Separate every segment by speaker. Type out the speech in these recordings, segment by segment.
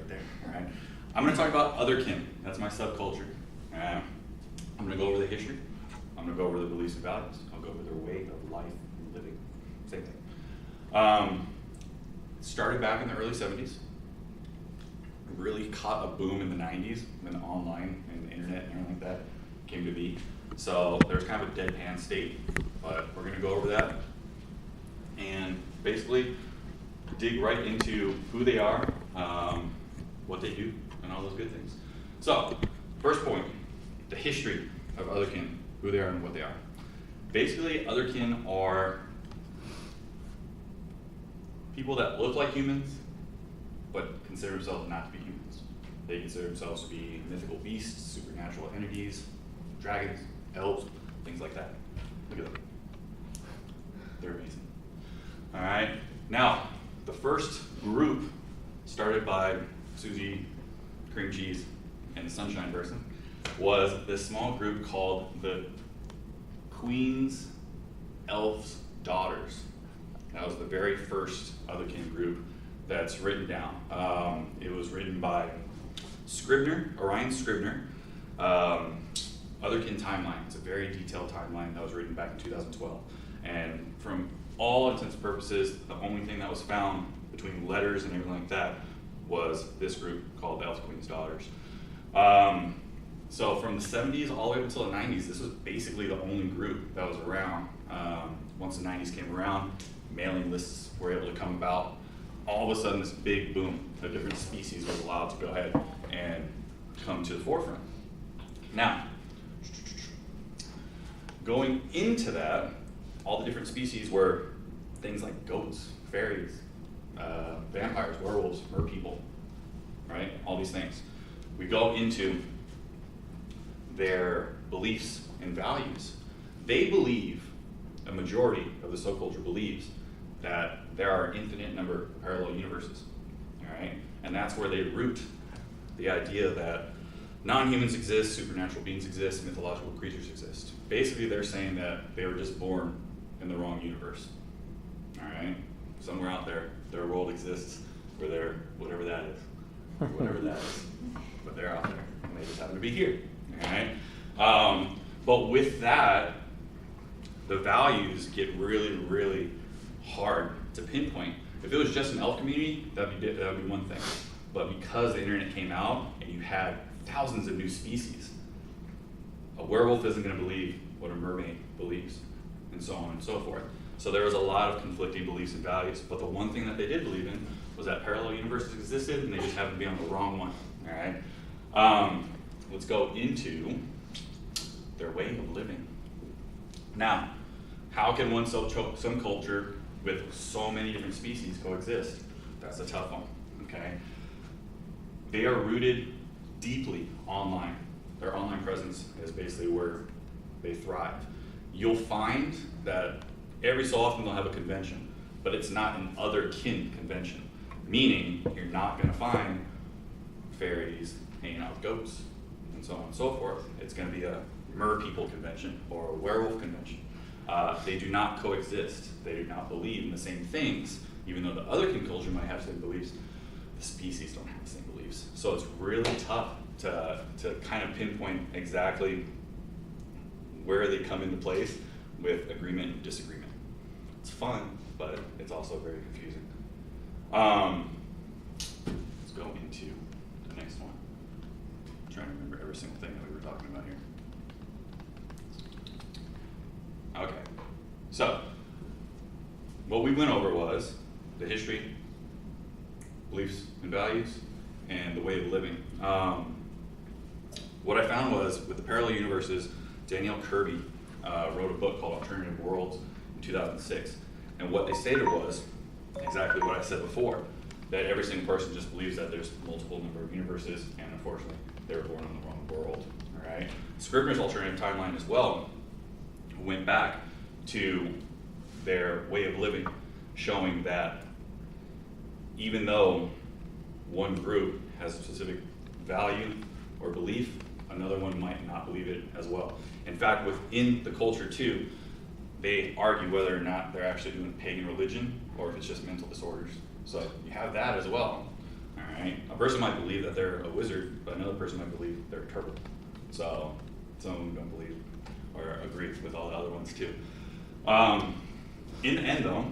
Speaker 1: right there. All right. I'm going to talk about otherkin. That's my subculture. I'm going to go over the history. I'm going to go over the beliefs and values. I'll go over their way of life and living. Same thing. Started back in the early 70s. Really caught a boom in the 90s when online and the internet and everything like that came to be. So there's kind of a deadpan state, but we're going to go over that and basically dig right into who they are, what they do, and all those good things. So, first point, the history of otherkin, who they are and what they are. Basically, otherkin are people that look like humans, but consider themselves not to be humans. They consider themselves to be mythical beasts, supernatural entities, dragons, elves, things like that. Look at them. They're amazing. All right. Now, the first group started by Susie Cream Cheese and the Sunshine Person was this small group called the Queen's Elves Daughters. That was the very first otherkin group that's written down. It was written by Scribner, Orion Scribner. Otherkin timeline. It's a very detailed timeline that was written back in 2012. And from all intents and purposes, the only thing that was found between letters and everything like that was this group called the Elf Queen's Daughters. So from the 70s all the way up until the 90s, this was basically the only group that was around. Once the 90s came around, mailing lists were able to come about. All of a sudden, this big boom of different species was allowed to go ahead and come to the forefront. Now, going into that, all the different species were things like goats, fairies, vampires, werewolves, merpeople, right? All these things. We go into their beliefs and values. They believe, a majority of the subculture believes, that there are an infinite number of parallel universes, all right? And that's where they root the idea that non-humans exist, supernatural beings exist, mythological creatures exist. Basically, they're saying that they were just born in the wrong universe, all right? Somewhere out there, their world exists where they're, whatever that is, but they're out there, and they just happen to be here, all right? But with that, the values get really, really hard to pinpoint. If it was just an elf community, that'd be one thing. But because the internet came out and you had thousands of new species, a werewolf isn't going to believe what a mermaid believes, and so on and so forth. So there was a lot of conflicting beliefs and values, but the one thing that they did believe in was that parallel universes existed, and they just happened to be on the wrong one. All right. Let's go into their way of living. Now, how can one some culture with so many different species coexist? That's a tough one, okay? They are rooted deeply online. Their online presence is basically where they thrive. You'll find that every so often they'll have a convention, but it's not an otherkin convention, meaning you're not gonna find fairies hanging out with goats and so on and so forth. It's gonna be a merpeople convention or a werewolf convention. They do not coexist. They do not believe in the same things, even though the otherkin culture might have the same beliefs. The species don't have the same beliefs. So it's really tough to kind of pinpoint exactly where they come into place with agreement and disagreement. It's fun, but it's also very confusing. Let's go into the next one. I'm trying to remember every single thing that we were talking about here. Okay, so what we went over was the history, beliefs and values, and the way of living. What I found was with the parallel universes, Danielle Kirby wrote a book called Alternative Worlds in 2006. And what they stated was exactly what I said before, that every single person just believes that there's multiple number of universes, and unfortunately, they were born in the wrong world, all right? Scribner's alternative timeline as well went back to their way of living, showing that even though one group has a specific value or belief, another one might not believe it as well. In fact, within the culture too, they argue whether or not they're actually doing pagan religion or if it's just mental disorders. So you have that as well, all right? A person might believe that they're a wizard, but another person might believe they're a turtle. So some of them don't believe or agree with all the other ones too. In the end though,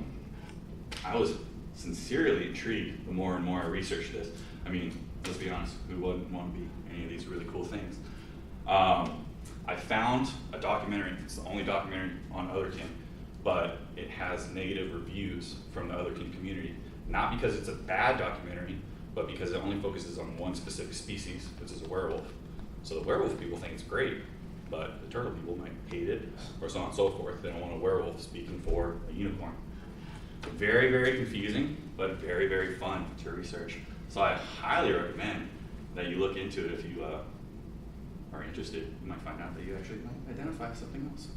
Speaker 1: I was sincerely intrigued the more and more I researched this. I mean, let's be honest, who wouldn't want to be any of these really cool things? I found a documentary, it's the only documentary on Otherkin, but it has negative reviews from the Otherkin community. Not because it's a bad documentary, but because it only focuses on one specific species, which is a werewolf. So the werewolf people think it's great, but the turtle people might hate it, or so on and so forth. They don't want a werewolf speaking for a unicorn. Very, very confusing, but very, very fun to research. So I highly recommend that you look into it if you are interested. You might find out that you actually might identify something else.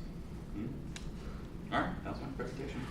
Speaker 1: All right, that was my presentation.